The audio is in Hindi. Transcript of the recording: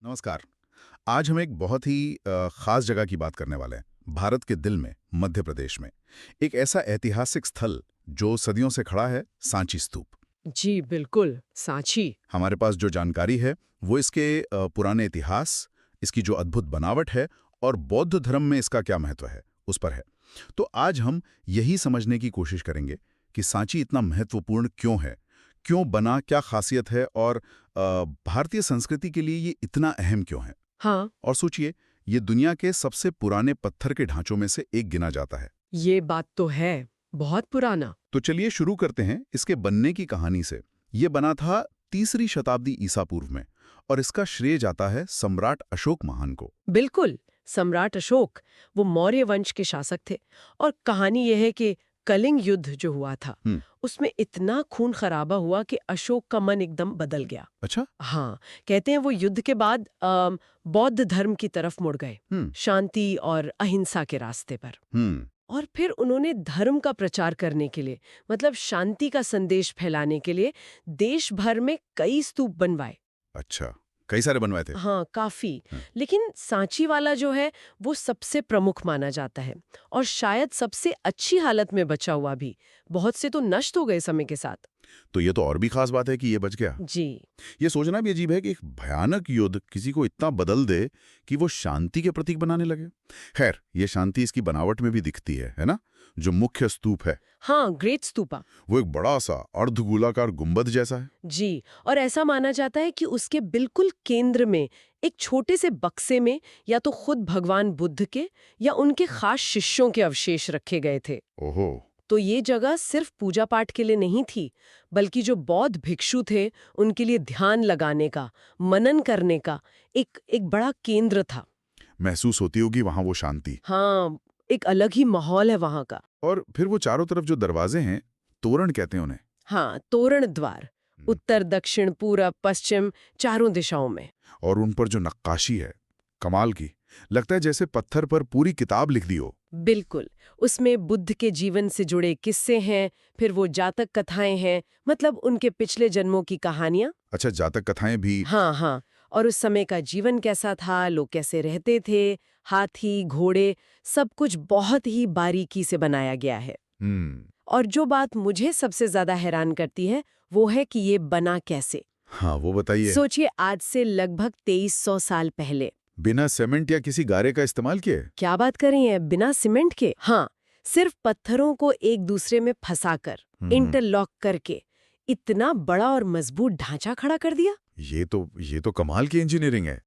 नमस्कार। आज हम एक बहुत ही खास जगह की बात करने वाले हैं। भारत के दिल में, मध्य प्रदेश में एक ऐसा ऐतिहासिक स्थल जो सदियों से खड़ा है, सांची स्तूप। जी बिल्कुल, सांची। हमारे पास जो जानकारी है वो इसके पुराने इतिहास, इसकी जो अद्भुत बनावट है और बौद्ध धर्म में इसका क्या महत्व है, उस पर है। तो आज हम यही समझने की कोशिश करेंगे कि सांची इतना महत्वपूर्ण क्यों है, क्यों बना, क्या खासियत है और भारतीय संस्कृति के लिए ये इतना अहम क्यों है। हाँ, और सोचिए, ये दुनिया के सबसे पुराने पत्थर के ढांचों में से एक गिना जाता है। ये बात तो है। बहुत पुराना। तो चलिए शुरू करते हैं इसके बनने की कहानी से। ये बना था तीसरी शताब्दी ईसा पूर्व में और इसका श्रेय जाता है सम्राट अशोक महान को। बिल्कुल, सम्राट अशोक, वो मौर्य वंश के शासक थे। और कहानी ये है कि कलिंग युद्ध जो हुआ था, हम्म। उसमें इतना खून खराबा हुआ कि अशोक का मन एकदम बदल गया। अच्छा। हाँ, कहते हैं वो युद्ध के बाद बौद्ध धर्म की तरफ मुड़ गए, हम्म। शांति और अहिंसा के रास्ते पर। हम्म। और फिर उन्होंने धर्म का प्रचार करने के लिए, मतलब शांति का संदेश फैलाने के लिए, देश भर में कई स्तूप बनवाए। अच्छा, कई सारे बनवाए थे। हाँ, काफी। हाँ। लेकिन सांची वाला जो है वो सबसे प्रमुख माना जाता है और शायद सबसे अच्छी हालत में बचा हुआ भी। बहुत से तो नष्ट हो गए समय के साथ। तो ये तो और भी खास बात है कि ये बच गया। जी। ये सोचना भी अजीब है कि एक भयानक युद्ध किसी को इतना बदल दे कि वो शांति के प्रतीक बनाने लगे। खैर, ये शांति इसकी बनावट में भी दिखती है ना? जो मुख्य स्तूप है हाँ, ग्रेट स्तूपा। वो एक बड़ा सा अर्धगोलाकार गुंबद जैसा है। जी, और ऐसा माना जाता है कि उसके बिल्कुल केंद्र में एक छोटे से बक्से में या तो खुद भगवान बुद्ध के या उनके खास शिष्यों के अवशेष रखे गए थे। ओहो। तो ये जगह सिर्फ पूजा पाठ के लिए नहीं थी, बल्कि जो बौद्ध भिक्षु थे उनके लिए ध्यान लगाने का, मनन करने का एक बड़ा केंद्र था। महसूस होती होगी वहां वो शांति। हाँ, एक अलग ही माहौल है वहां का। और फिर वो चारों तरफ जो दरवाजे हैं, तोरण कहते हैं उन्हें। हाँ, तोरण द्वार, उत्तर दक्षिण पूरब पश्चिम, चारों दिशाओं में। और उन पर जो नक्काशी है, कमाल की। लगता है जैसे पत्थर पर पूरी किताब लिख दी हो। बिल्कुल, उसमें बुद्ध के जीवन से जुड़े किस्से हैं, फिर वो जातक कथाएं हैं, मतलब उनके पिछले जन्मों की कहानियां। अच्छा, जातक कथाएं भी। हाँ हाँ, और उस समय का जीवन कैसा था, लोग कैसे रहते थे, हाथी घोड़े, सब कुछ बहुत ही बारीकी से बनाया गया है। हम्म। और जो बात मुझे सबसे ज्यादा हैरान करती है वो है कि ये बना कैसे। हाँ, वो बताइए। सोचिए, आज से लगभग 2300 साल पहले। बिना सीमेंट या किसी गारे का इस्तेमाल किए? क्या बात कर रही हैं, बिना सीमेंट के? हाँ, सिर्फ पत्थरों को एक दूसरे में फंसाकर, हम्म। इंटरलॉक करके इतना बड़ा और मजबूत ढांचा खड़ा कर दिया। ये तो कमाल की इंजीनियरिंग है।